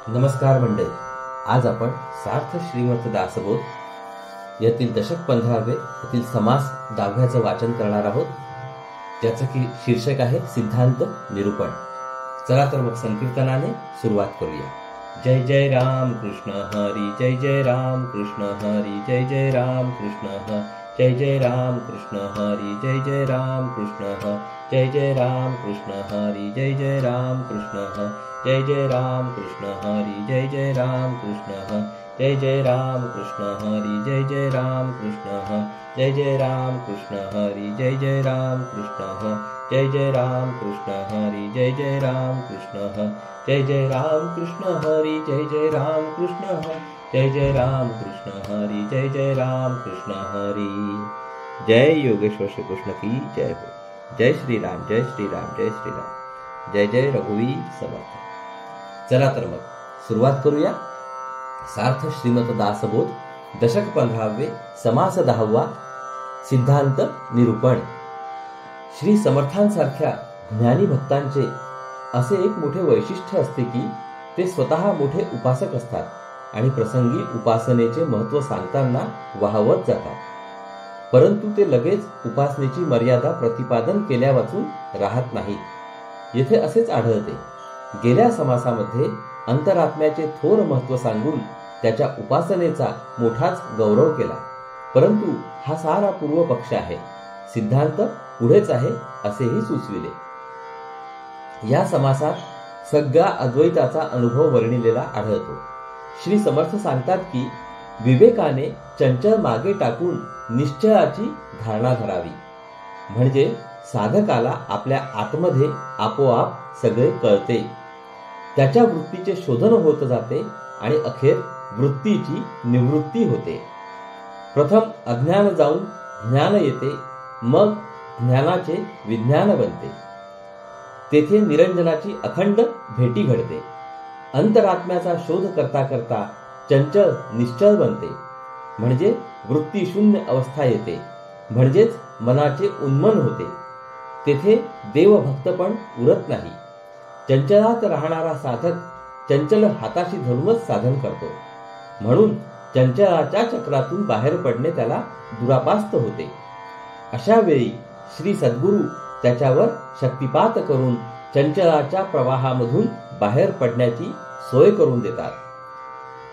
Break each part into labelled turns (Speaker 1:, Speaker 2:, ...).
Speaker 1: नमस्कार मंडळी, आज आपण सार्थ श्रीमत दासबोध यातील दशक 15 यातील समास 10 वाचन करणार आहोत, ज्याचं की शीर्षक आहे सिद्धांत निरूपण. चला तर मग संकीर्तनाने सुरुवात करूया. जय जय राम कृष्ण हरी, जय जय राम कृष्ण हरी, जय जय राम कृष्ण हरी, जय जय राम कृष्ण हरी, जय जय राम कृष्ण हरी, जय जय राम कृष्ण हरी, जय जय राम कृष्ण हरी, जय जय राम कृष्ण हरी, जय जय राम कृष्ण हरी, जय जय राम कृष्ण हरी, जय जय राम कृष्ण हरी, जय जय राम कृष्ण हरी, जय जय राम कृष्ण हरी, जय जय राम कृष्ण हरी, जय जय राम कृष्ण हरी, जय जय राम कृष्ण हरी, जय जय राम कृष्ण हरी, जय जय राम कृष्ण हरी, जय जय राम कृष्ण हरी. जय योगेश्वर श्री कृष्ण की जय हो. जय श्रीराम, जय श्रीराम, जय श्रीराम, जय जय रघुवीर समर्थ. चला तर मग सुरुवात करूया. सार्थ श्रीमत दासबोध दशक 15 समास 10 सिद्धांत निरूपण. श्री समर्थांसारख्या ज्ञानी भक्तांचे असे एक मोठे वैशिष्ट्य असते की ते स्वतः मोठे उपासक असतात आणि प्रसंगी उपासनेचे महत्त्व सांगताना वाहवत जातात, परंतु ते लगेच उपासनेची मर्यादा प्रतिपादन केल्यावाचून राहत नाहीत. येथे असेच आढळते. गेल्या समासामध्ये अंतरात्म्याचे थोर महत्त्व सांगून त्याच्या उपासनेचा मोठाच गौरव केला, परंतु हा सारा पूर्व पक्ष आहे, सिद्धांत पुढेच आहे असेही सुचविले. या समासात सगळा अद्वैताचा अनुभव वर्णिलेला आढळतो. श्री समर्थ सांगतात की विवेकाने चंचल मागे टाकून निश्चयाची धारणा धरावी, म्हणजे साधकाला आपल्या आतमध्ये आपोआप सगळे कळते, त्याच्या वृत्तीचे शोधन होत जाते आणि अखेर वृत्तीची निवृत्ती होते. प्रथम अज्ञान जाऊन ज्ञान येते, मग ज्ञानाचे विज्ञान बनते. तेथे निरंजनाची अखंड भेटी घडते. अंतरात्म्याचा शोध करता करता चंचल निश्चल बनते, म्हणजे वृत्ती शून्य अवस्था येते, म्हणजेच मनाचे उन्मन होते. तेथे देवभक्तपण उरत नाही. चंचलात राहणारा साधक चंचल हाताशी धरूनच साधन करतो, म्हणून चंचलाच्या चक्रातून बाहेर पडणे त्याला दुरापास्त होते. अशा वेळी श्री सद्गुरू त्याच्यावर शक्तिपात करून चंचलाच्या प्रवाहामधून बाहेर पडण्याची सोय करून देतात.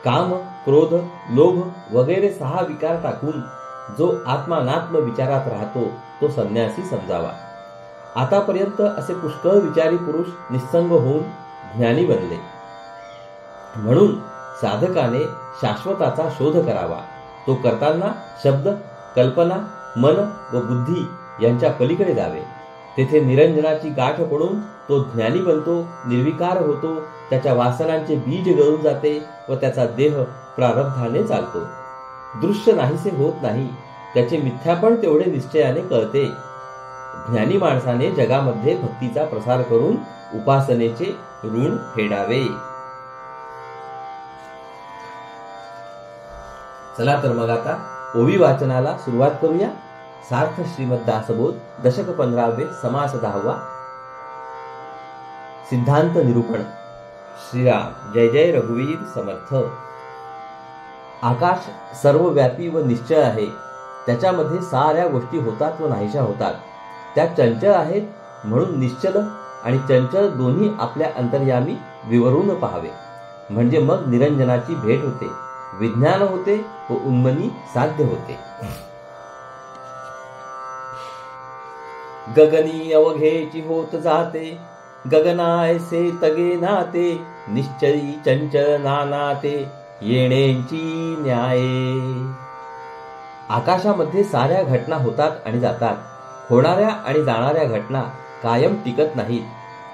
Speaker 1: काम, क्रोध, लोभ वगैरे 6 विकार टाकून जो आत्मानात्म विचारात राहतो तो संन्यासी समजावा. आतापर्यंत असे पुष्कळ विचारी पुरुष निस्संग होऊन ज्ञानी बनले, म्हणून साधकाने शाश्वताचा शोध करावा. तो करताना शब्द, कल्पना, मन व बुद्धी यांच्या पलीकडे जावे. तेथे निरंजनाची गाठ पडून तो ज्ञानी बनतो, निर्विकार होतो, त्याच्या वासनांचे बीज गळून जाते व त्याचा देह प्रारब्धाने चालतो. दृश्य नाहीसे होत नाही, त्याचे मिथ्यापण तेवढे निश्चयाने कळते. ज्ञानी माणसाने जगामध्ये भक्तीचा प्रसार करून उपासनेचे ऋण फेडावे. चला तर मग आता ओवी वाचनाला सुरुवात करूया. सार्थ श्रीमद दासबोध दशक 15 समास 10 सिद्धांत निरूपण. श्रीराम, जय जय रघुवीर समर्थ. आकाश सर्वव्यापी व निश्चय आहे. त्याच्यामध्ये साऱ्या गोष्टी होतात व नाहीशा होतात. त्या चंचल आहेत, म्हणून निश्चल आणि चंचल दोन्ही आपल्या अंतर्यामी विवरून पाहावे, म्हणजे मग निरंजनाची भेट होते, विज्ञान होते व उन्मनी साध्य होते. गगनी अवघेची होत जाते, गगनायसे तगे नाते, निश्चयी चंचल नानाते, येणेंची न्याये. आकाशामध्ये साऱ्या घटना होतात आणि जातात. होणाऱ्या आणि जाणाऱ्या घटना कायम टिकत नाहीत.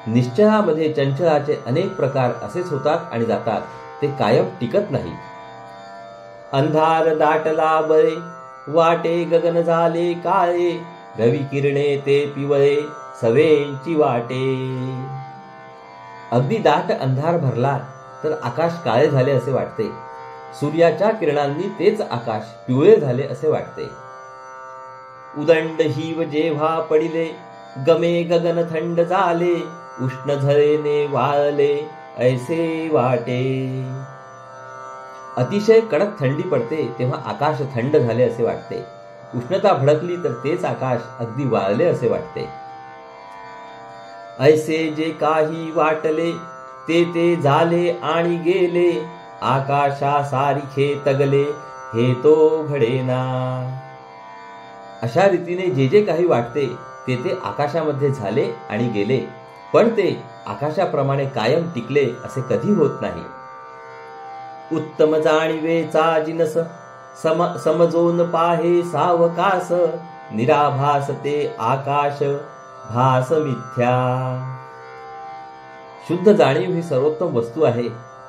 Speaker 1: निश्चयामध्ये चंचलाचे अनेक प्रकार असेच होतात आणि जातात, ते कायम टिकत नाहीत. अंधार दाटला बळे, वाटे गगन झाले काळे, रवी किरणे ते पिवळे, सवेंची वाटे. अगदी दाट अंधार भरला तर आकाश काळे झाले असे वाटते. सूर्याच्या किरणांनी तेच आकाश पिवळे झाले असे वाटते. उदंड हिव जेव्हा पडिले, गमे गगन थंड झाले, उष्ण झळेने वाळले, ऐसे वाटे. अतिशय कडक थंडी पडते तेव्हा आकाश थंड झाले असे वाटते. उष्णता भडकली तर तेच आकाश अगदी वाळले असे वाटते. ऐसे जे काही वाटले ते ते झाले आणि गेले. आकाशा सारिखे तगले हे तो घडेना. अशा रीतीने जे जे काही वाटते ते ते आकाशामध्ये झाले आणि गेले, पण ते आकाशाप्रमाणे कायम टिकले असे कधी होत नाही. उत्तम जाणीवेचा जिनस समजोन पाहे सावकास. निराभास ते आकाश भास मिथ्या. शुद्ध जाणीव ही सर्वोत्तम वस्तू आहे.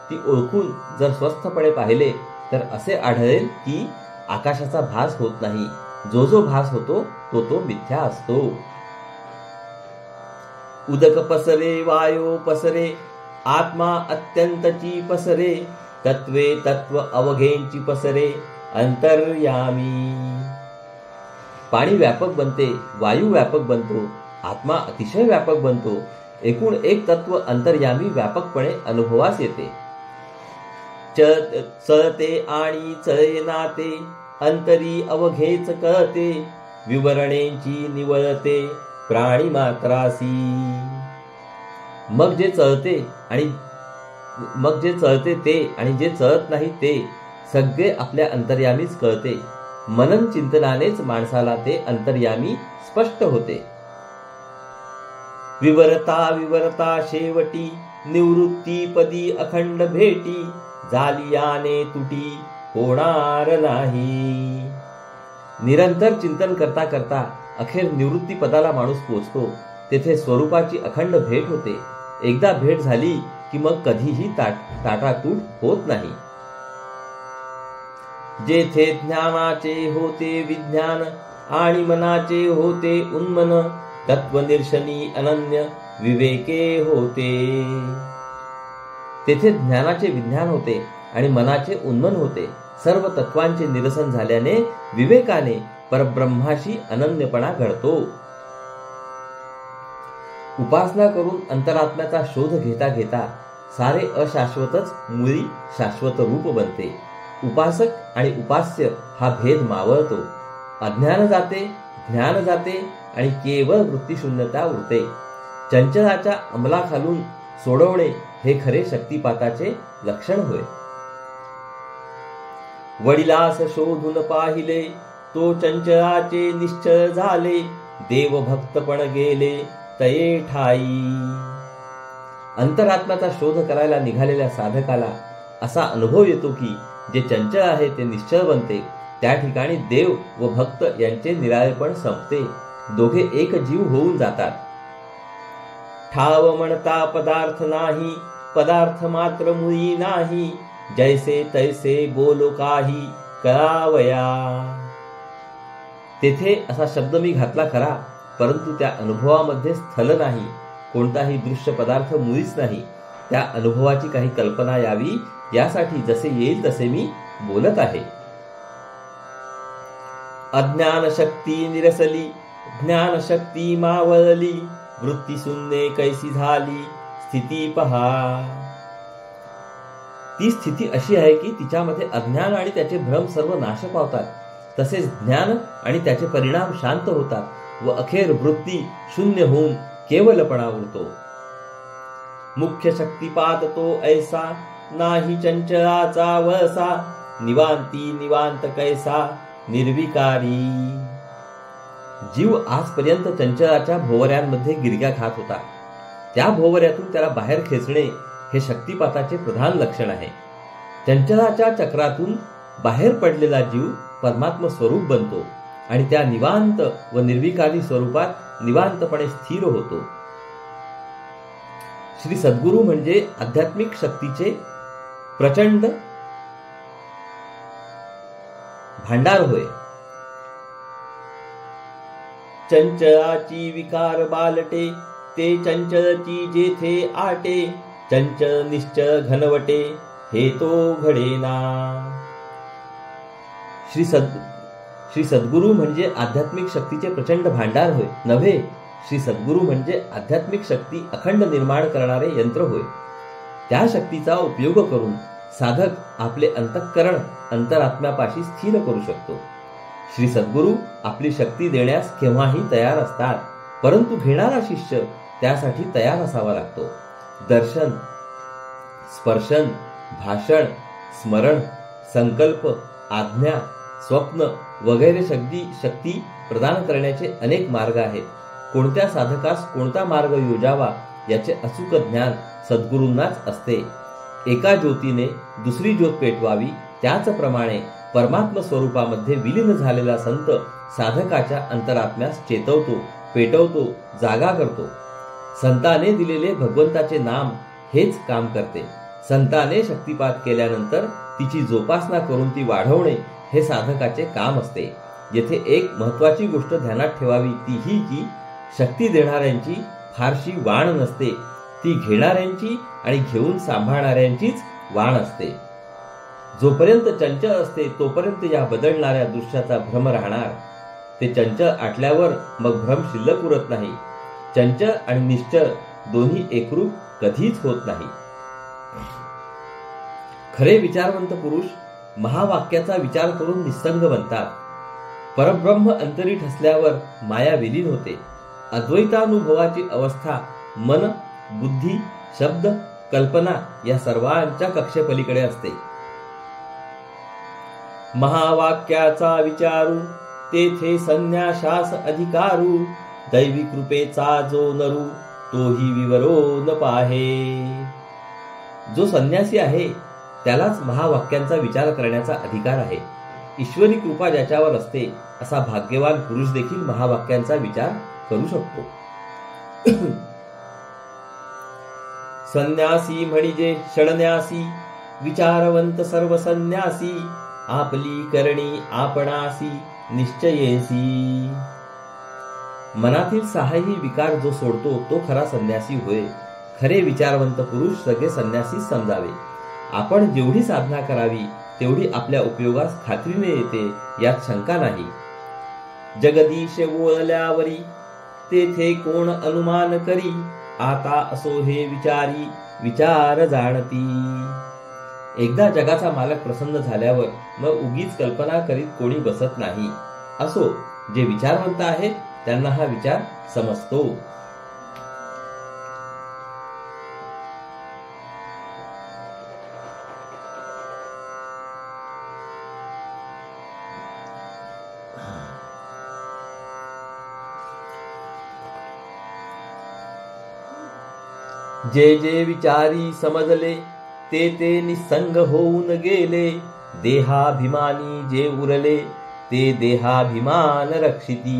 Speaker 1: ती ओळखून जर स्वस्थपणे पाहिले तर असे आढळेल की आकाशाचा भास होत नाही. जो जो भास होतो तो तो मिथ्या असतो. उदक पसरे वायो पसरे आत्मा अत्यंतची पसरे. तत्वे तत्व अवघेंची पसरे अंतर्यामी. पाणी व्यापक बनते, वायू व्यापक बनतो, आत्मा अतिशय व्यापक बनतो. एकूण एक तत्व अंतर्यामी व्यापकपणे अनुभवास येते. चळते आणि चळेनाते अंतरी अवघेच कळते. विवरणेंची निवळते प्राणी मात्रासी. मग जे चळते ते आणि जे चळत नाही ते सगळे आपल्या अंतर्यामीच कळते. मनन चिंतनानेच माणसाला ते अंतर्यामी स्पष्ट होते. विवरता शेवटी निवृत्ती पदी अखंड भेटी. जालियाने तुटी होणार नाही. निरंतर चिंतन करता करता अखेर निवृत्ती पदाला माणूस पोचतो. तेथे स्वरूपाची अखंड भेट होते. एकदा भेट झाली की मग कधीही ताटातूट होत नाही. जेथे ज्ञानाचे होते विज्ञान आणि मनाचे होते उन्मन. तत्वनिर्शनी अनन्य विवेके होते. तेथे ज्ञानाचे विज्ञान होते आणि मनाचे उन्मन होते. सर्व तत्वांचे निरसन झाल्याने विवेकाने परब्रह्माशी अनन्यपणा घडतो. उपासना करून अंतरात्म्याचा शोध घेता घेता सारे अशाश्वतच मुळी शाश्वत रूप बनते. उपासक आणि उपास्य हा भेद मावळतो. अज्ञान जाते, ज्ञान जाते आणि केवळ वृत्तीशून्यता उरते. चंचलाच्या अंमलाखालून सोडवणे हे खरे शक्तिपाताचे लक्षण होय. वडिलास शोधून पाहिले तो चंचलाचे निश्चय झाले. देवभक्तपण गेले तये ठाई. अंतरात्म्याचा शोध करायला निघालेल्या साधकाला असा अनुभव येतो की जे चंचल आहे ते निश्चल बनते. त्या ठिकाणी देव व भक्त यांचे निराळेपण संपते. दोघे एक जीव होऊन जातात. ठाव म्हणता पदार्थ नाही, पदार्थ मात्र मुळी नाही. जैसे तैसे बोलो काही कळावया. तेथे असा शब्द मी घातला खरा, परंतु त्या अनुभवामध्ये स्थल नाही, कोणताही दृश्य पदार्थ मुळीच नाही. त्या अनुभवाची काही कल्पना यावी यासाठी जसे येईल तसे मी बोलत आहे. अज्ञान शक्ती निरसली, ज्ञान शक्ती मावळली. वृत्ती शून्य कैसी झाली स्थिती पहा. ती स्थिती अशी आहे की तिच्यामध्ये अज्ञान आणि त्याचे भ्रम सर्व नाश पावतात. तसेच ज्ञान आणि त्याचे परिणाम शांत होतात व अखेर वृत्ती शून्य होऊन केवलपणा उरतो. मुख्य शक्तिपात तो ऐसा नाही चंचलाचा वळसा. निवांती निवांत कैसा निर्विकारी. जीव आजपर्यंत चंचलाच्या भोवऱ्यांमध्ये गिरग्या खात होता. त्या भोवऱ्यातून त्याला बाहेर खेचणे हे शक्तिपाताचे प्रधान लक्षण आहे. चंचलाच्या चक्रातून बाहेर पडलेला जीव परमात्म स्वरूप बनतो आणि त्या निवांत व निर्विकारी स्वरूपात निवांतपणे स्थिर होतो. श्री सद्गुरु म्हणजे आध्यात्मिक शक्तीचे प्रचंड भांडार होय. चंचलाची विकार बालटे ते चंचलची जेथे आटे. चंचल निश्चल घनवटे हे तो घडेना. श्री सद्गुरु म्हणजे आध्यात्मिक शक्तीचे प्रचंड भांडार होय नव्हे. श्री सद्गुरु म्हणजे आध्यात्मिक शक्ती अखंड निर्माण करणारे यंत्र होय. त्या शक्तीचा उपयोग करून साधक आपले अंतःकरण अंतरात्म्यापाशी स्थिर करू शकतो. श्री सद्गुरू आपली शक्ती देण्यास केव्हाही तयार असतात, परंतु घेणारा शिष्य त्यासाठी तयार असावा लागतो. दर्शन, स्पर्शन, भाषण, स्मरण, संकल्प, आज्ञा, स्वप्न वगैरे शक्ती प्रदान करण्याचे अनेक मार्ग आहेत. कोणत्या साधकास कोणता मार्ग योजावा याचे अचूक ज्ञान सद्गुरूंनाच असते. एका ज्योतीने दुसरी ज्योत पेटवावी, त्याचप्रमाणे परमात्म स्वरूपामध्ये विलीन झालेला संत साधकाच्या अंतरात्म्यास चेतवतो, पेटवतो, जागा करतो. संताने दिलेले भगवंताचे नाम हेच काम करते. संताने शक्तिपात केल्यानंतर तिची जोपासना करून ती वाढवणे हे साधकाचे काम असते. येथे एक महत्वाची गोष्ट ध्यानात ठेवावी, ती ही की शक्ती देणाऱ्यांची फारशी वाण नसते, ती घेणाऱ्यांची आणि घेऊन सांभाळणाऱ्यांचीच वाण असते. जोपर्यंत चंचल असते तोपर्यंत या बदलणाऱ्या दृश्याचा भ्रम राहणार. ते चंचल आटल्यावर मग भ्रम शिल्लक उरत नाही. चंचल आणि निश्चल दोन्ही एकरूप कधीच होत नाही. खरे विचारवंत पुरुष महावाक्याचा विचार करून निस्संग बनतात. परब्रह्म अंतरी ठसल्यावर माया विलीन होते. अद्वैतानुभवाची अवस्था मन, बुद्धी, शब्द, कल्पना या सर्वांच्या कक्षेपलीकडे असते. महावाक्याचा विचारू तेथे संन्याशास अधिकारू, दैवी कृपेचा जो नरू तोही विवरो न पाहे. जो संन्यासी आहे त्यालाच महावाक्यांचा विचार करण्याचा अधिकार आहे. ईश्वरी कृपा ज्याच्यावर असते असा भाग्यवान पुरुष देखील महावाक्यांचा विचार करू शकतो. संन्यासी म्हणजे षडन्यासी, विचारवंत सर्व संन्यासी, आपली करणी आपणासी निश्चयेसी. मनातील सहाही विकार जो सोडतो तो खरा संन्यासी होय. खरे विचारवंत पुरुष सगळे संन्यासी समजावे. आपण जेवढी साधना करावी तेवढी आपल्या उपयोगास खात्रीने येते, यात शंका नाही. जगदीश बोलल्यावरी तेथे कोण अनुमान करी, आता असो हे विचारी विचार जाणती. एकदा जगाचा मालक प्रसन्न झाल्यावर मग उगीच कल्पना करीत कोणी बसत नाही. असो, जे विचारवंत आहेत त्यांना हा विचार समजतो. जे जे विचारी समजले ते ते निसंग होऊन गेले, देहाभिमानी जे उरले ते देहाभिमान रक्षिती.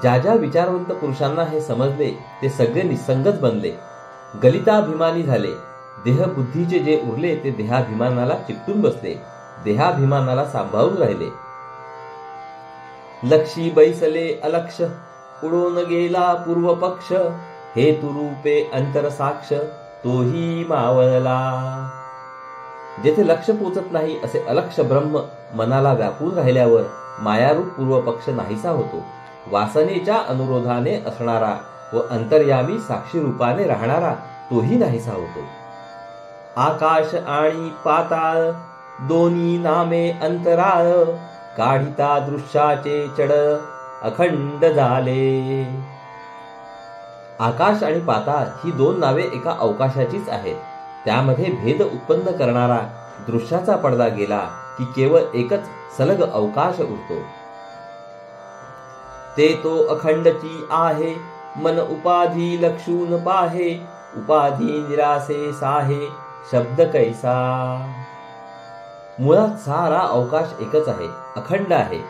Speaker 1: ज्या ज्या विचारवंत पुरुषांना हे समजले ते सगळे निसंगच बनले, गलिताभिमानी झाले. देहबुद्धीचे जे उरले ते देहाभिमानाला चिकटून बसले, देहाभिमानाला सांभाळून राहिले. लक्षी बैसले अलक्ष, उडून गेला पूर्व पक्ष, हेतुरूपे अंतरसाक्ष तोही मावळला. जेथे लक्ष पोचत नाही असे अलक्ष ब्रह्म मनाला व्यापून राहिल्यावर मायारूप पूर्व पक्ष नाहीसा होतो. वासनेच्या अनुरोधाने असणारा व अंतर्यामी साक्षी रूपाने राहणारा तोही नाहीसा होतो. आकाश आणि पाताळ दोन्ही नामे अंतराळ, काढिता दृश्याचे चढ अखंड झाले. आकाश आणि पाताळ ही दोन नावे एका अवकाशाचीच आहेत. त्यामध्ये भेद उत्पन्न करणारा दृश्याचा पडदा गेला की केवळ एकच सलग अवकाश उरतो. ते तो अखंडची आहे, मन उपाधी लक्षून पाहे, उपाधी निरासे साहे शब्द कैसा. मुळात सारा अवकाश एकच आहे, अखंड आहे.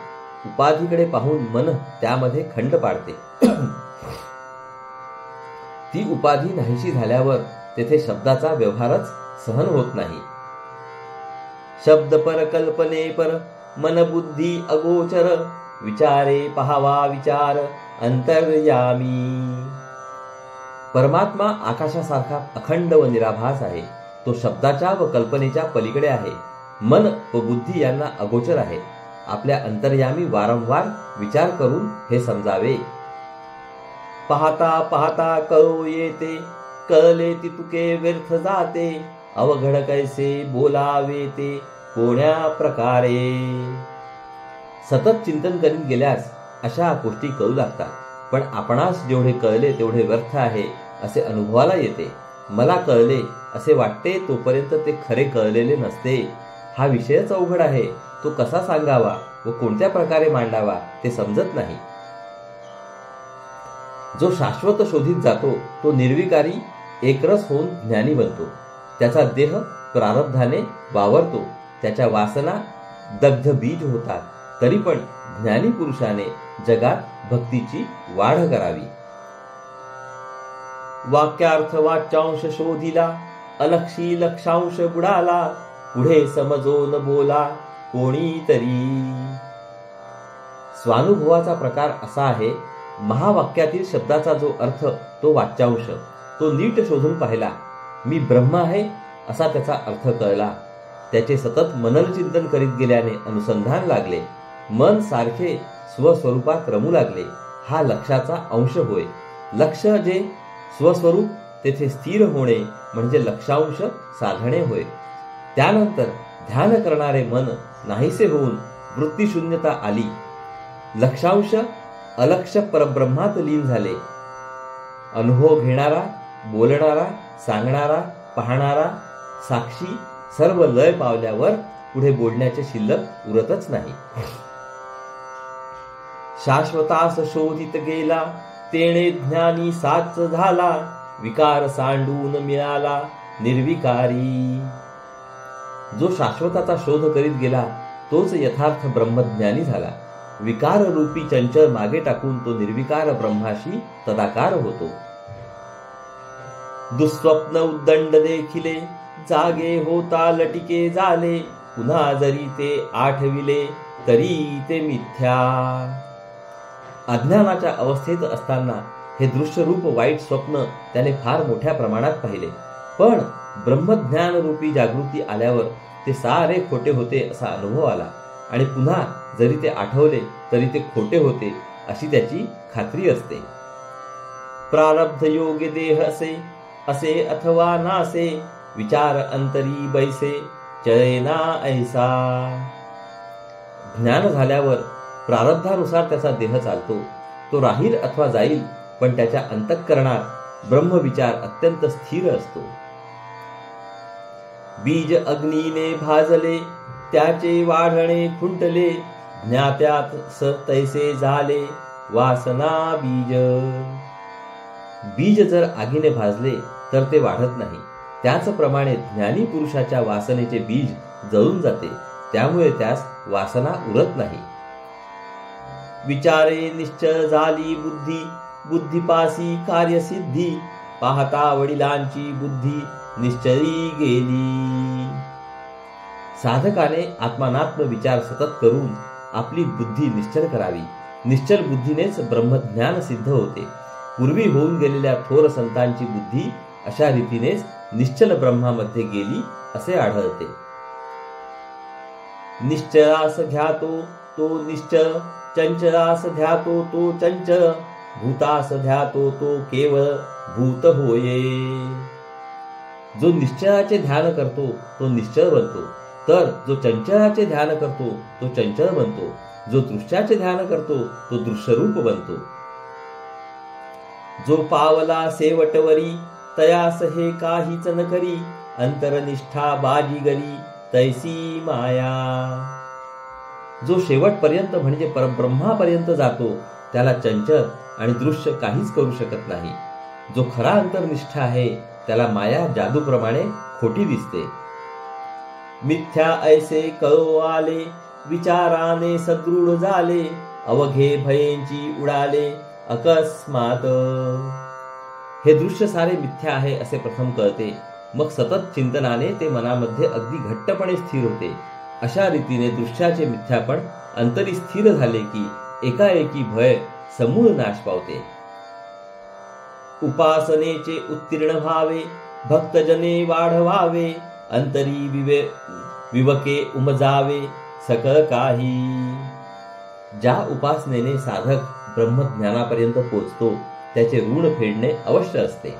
Speaker 1: उपाधीकडे पाहून मन त्यामध्ये खंड पाडते. ती उपाधी नाहीशी झाल्यावर तेथे शब्दाचा व्यवहारच सहन होत नाही. शब्द पर कल्पने पर मन बुद्धी अगोचर, विचारे पहावा विचार अंतर्यामी. परमात्मा आकाशासारखा अखंड व निराभास आहे. तो शब्दाच्या व कल्पनेच्या पलीकडे आहे. मन व बुद्धी यांना अगोचर आहे. आपल्या अंतर्यामी वारंवार विचार करून हे समजावे. पाहता पाहता कळो येते, कळले ती तुके व्यर्थ जाते, अवघड कैसे बोलावे ते कोण्या प्रकारे. सतत चिंतन करीत गेल्यास अशा गोष्टी कळू लागतात, पण आपणास जेवढे कळले तेवढे व्यर्थ आहे असे अनुभवाला येते. मला कळले असे वाटते तोपर्यंत ते खरे कळलेले नसते. हा विषयच अवघड आहे, तो कसा सांगावा व कोणत्या प्रकारे मांडावा ते समजत नाही. जो शाश्वत शोधित जातो तो निर्विकारी एकरस होऊन ज्ञानी बनतो. त्याचा देह प्रारब्धाने वावरतो, त्याच्या वासना दग्ध बीज होतात. तरी पण ज्ञानी पुरुषाने जगात भक्तीची वाढ करावी. वाक्यार्थ वाच्यांश शोधिला, अलक्षी लक्षांश बुडाला, पुढे समजोन बोला कोणीतरी. स्वानुभवाचा प्रकार असा आहे, महावाक्यातील शब्दाचा जो अर्थ तो वाच्यांश, तो नीट शोधून पाहिला. मी ब्रह्म आहे असा त्याचा अर्थ कळला. त्याचे सतत मनन चिंतन करीत गेल्याने अनुसंधान लागले. मन सारखे स्वस्वरूपात रमू लागले. हा लक्षाचा अंश होय. लक्ष जे स्वस्वरूप तेथे स्थिर होणे म्हणजे लक्षांश साधणे होय. त्यानंतर ध्यान करणारे मन नाहीसे होऊन वृत्तीशून्यता आली. लक्षांश अलक्ष परब्रह्मात लीन झाले. अनुभव घेणारा, बोलणारा, सांगणारा, पाहणारा, साक्षी सर्व लय पावल्यावर पुढे बोलण्याचे शिल्लक उरतच नाही. शाश्वतास शोधित गेला, तेणे ज्ञानी साच झाला, विकार सांडून मिळाला निर्विकारी. जो शाश्वताचा शोध करीत गेला तोच यथार्थ ब्रह्मज्ञानी झाला. विकार रूपी चंचल मागे टाकून तो निर्विकार ब्रह्माशी तदाकार होतो. दुःस्वप्न उद्दंड देखिले, जागे होता लटिके झाले, पुन्हा जरी ते आठविले तरी ते मिथ्या. अज्ञानाच्या अवस्थेत असताना हे दृश्यरूप वाईट स्वप्न त्याने फार मोठ्या प्रमाणात पाहिले. पण ब्रह्मज्ञान रूपी जागृती आल्यावर ते सारे खोटे होते असा अनुभव आला आणि पुन्हा जरी ते आठवले तरी ते खोटे होते अशी त्याची खात्री असते. प्रारब्ध योगे देह असे, असे अथवा नासे, विचार अंतरी बैसे, चळेना ऐसा. ज्ञान झाल्यावर प्रारब्धानुसार त्याचा देह चालतो. तो राहील अथवा जाईल, पण त्याच्या अंतःकरणात ब्रह्मविचार अत्यंत स्थिर असतो. बीज अग्नीने भाजले, त्याचे वाढणे खुंटले, ज्ञात्यात स तैसे झाले, वासना बीज. बीज जर आगीने भाजले तर ते वाढत नाही. त्याचप्रमाणे ज्ञानी पुरुषाच्या वासनेचे बीज जळून जाते, त्यामुळे त्यास वासना उरत नाही. विचारे निश्चय झाली बुद्धी, बुद्धीपासी कार्यसिद्धी, पाहता वडिलांची बुद्धी निश्चयी गेली. साधकाने आत्मानात्म विचार सतत करून आपली बुद्धी निश्चल करावी. निश्चल बुद्धीनेच ब्रह्मज्ञान सिद्ध होते. पूर्वी होऊन गेलेल्या थोर संतांची बुद्धी अशा रीतीनेच निश्चल ब्रह्मामध्ये गेली असे आढळते. निश्चयास घ्यातो तो निश्चय, चंचलास ध्यातो तो चंचल, भूतास ध्यातो तो केवळ भूत होये. जो निश्चयाचे ध्यान करतो तो निश्चल बनतो, तर जो चंचलाचे ध्यान करतो तो चंचल बनतो. जो दृश्याचे ध्यान करतो तो दृश्यरूप बनतो. जो पावला सेवटवरी, तयास हे काहीच न करी, अंतरनिष्ठा बाजीगरी तैसी माया. जो शेवटपर्यंत म्हणजे परब्रह्मापर्यंत जातो त्याला चंचल आणि दृश्य काहीच करू शकत नाही. जो खरा अंतर्निष्ठा आहे त्याला माया जादूप्रमाणे खोटी दिसते. मिथ्या ऐसे कळो आले, विचाराने सदृढ झाले, अवघे भयेंची उडाले अकस्मात. हे दृश्य सारे मिथ्या आहे असे प्रथम कळते, मग सतत चिंतनाने ते मनामध्ये अगदी घट्टपणे स्थिर होते. अशा रीतीने दृश्याचे मिथ्यापण अंतरी स्थिर झाले की एकाएकी भय समूळ नाश पावते. उपासनेचे उत्तीर्ण व्हावे, भक्तजने वाढवावे, अंतरी विवके उमजावे सकळ काही. ज्या उपासनेने साधक ब्रह्मज्ञानापर्यंत पोचतो त्याचे ऋण फेडणे अवश्य असते.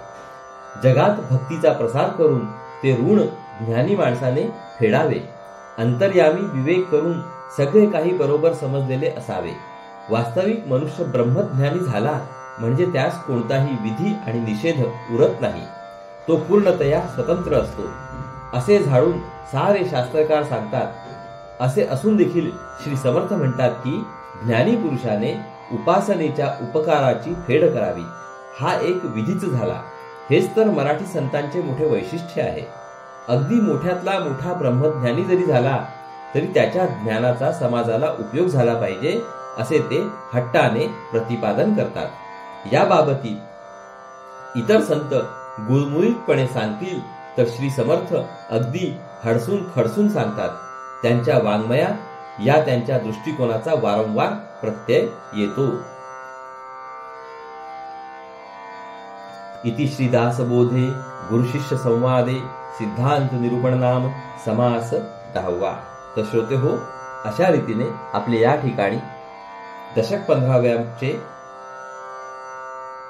Speaker 1: जगात भक्तीचा प्रसार करून ते ऋण ज्ञानी माणसाने फेडावे. अंतर्यामी विवेक करून सगळे काही बरोबर समजलेले असावे. वास्तविक मनुष्य ब्रह्मज्ञानी झाला म्हणजे त्यास कोणताही विधी आणि निषेध उरत नाही. तो पूर्णतया स्वतंत्र असतो असे झाडून सारे शास्त्रकार सांगतात. असे असून देखील श्री समर्थ म्हणतात की ज्ञानी पुरुषाने उपासनेच्या उपकाराची फेड करावी. हा एक विधीच झाला. हेच तर मराठी संतांचे मोठे वैशिष्ट्य आहे. अगदी मोठ्यातला मोठा ब्रह्मज्ञानी जरी झाला तरी त्याच्या ज्ञानाचा समाजाला उपयोग झाला पाहिजे असे ते हट्टाने प्रतिपादन करतात. या बाबतीत इतर संत गुळमुळीतपणे सांगतील तर श्री समर्थ अगदी हडसून खडसून सांगतात. त्यांच्या वाङ्मयात या त्यांच्या दृष्टिकोनाचा वारंवार प्रत्यय येतो. इति श्री दासबोधे गुरुशिष्य संवादे सिद्धांत निरूपण नाम समास 10वा. तर श्रोते हो, अशा रीतीने आपले या ठिकाणी दशक 15व्याचे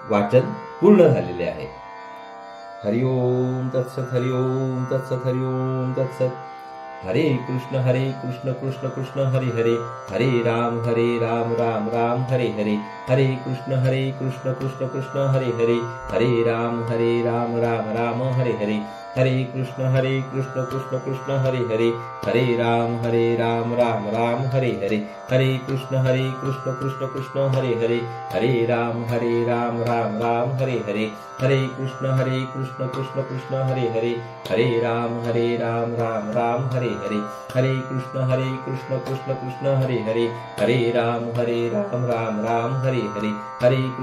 Speaker 1: वाचन पूर्ण झालेले आहे. हरिओम तत्सत, हरिओम तत्सत, हरिओम तत्सत. हरे कृष्ण कृष्ण कृष्ण हरे हरे, हरे राम राम राम हरे हरे, हरे कृष्ण कृष्ण कृष्ण हरे हरे, हरे राम राम राम हरे हरे, हरे कृष्ण कृष्ण कृष्ण हरे हरे, हरे राम राम राम हरे हरे, हरे कृष्ण कृष्ण कृष्ण हरे हरे, हरे राम राम राम हरे हरे, हरे कृष्ण कृष्ण कृष्ण हरे हरे, हरे राम राम हरे हरे, हरे कृष्ण कृष्ण कृष्ण हरे हरे, हरे राम राम हरे हरे, हरे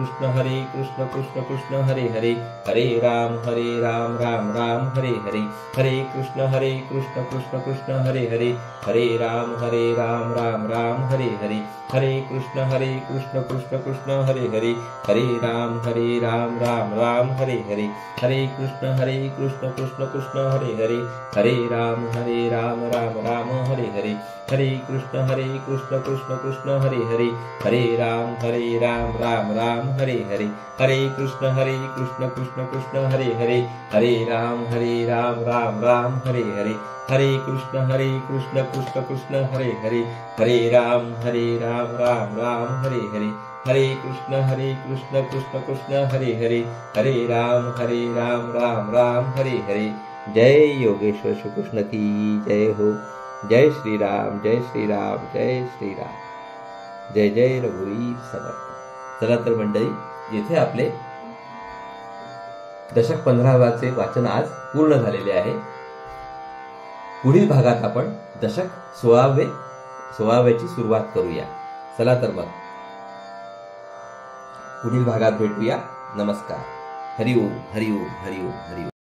Speaker 1: कृष्ण कृष्ण कृष्ण हरे हरे, हरे राम राम हरे हरे, हरे कृष्ण कृष्ण कृष्ण हरे हरे, हरे राम राम हरे हरे, हरे कृष्ण कृष्ण कृष्ण हरे हरे, हरे राम राम हरे हरे, हरे कृष्ण कृष्ण कृष्ण हरे हरे, हरे राम राम हरे हरे, हरे कृष्ण कृष्ण कृष्ण हरे हरे, हरे राम राम हरे हरे, हरे कृष्ण कृष्ण कृष्ण हरे हरे, हरे राम राम हरे हरे, हरे कृष्ण कृष्ण कृष्ण हरे हरे, हरे राम राम राम हरे हरे, हरे कृष्ण कृष्ण कृष्ण हरे हरे, हरे राम राम हरे हरे. जय योगेश्वर श्री कृष्ण की जय हो. जय श्री राम, जय श्री राम, जय श्री राम. जय जय रघुवीर समर्थ. चला तर मंडळी, येथे आपले दशक 15वाचे वाचन आज पूर्ण झालेले आहे. पुढील भागात आपण दशक 16व्याची सुरुवात करूया. चला तर मग पुढील भागात भेटूया. नमस्कार. हरिओम हरिओम हरिओम हरिओम.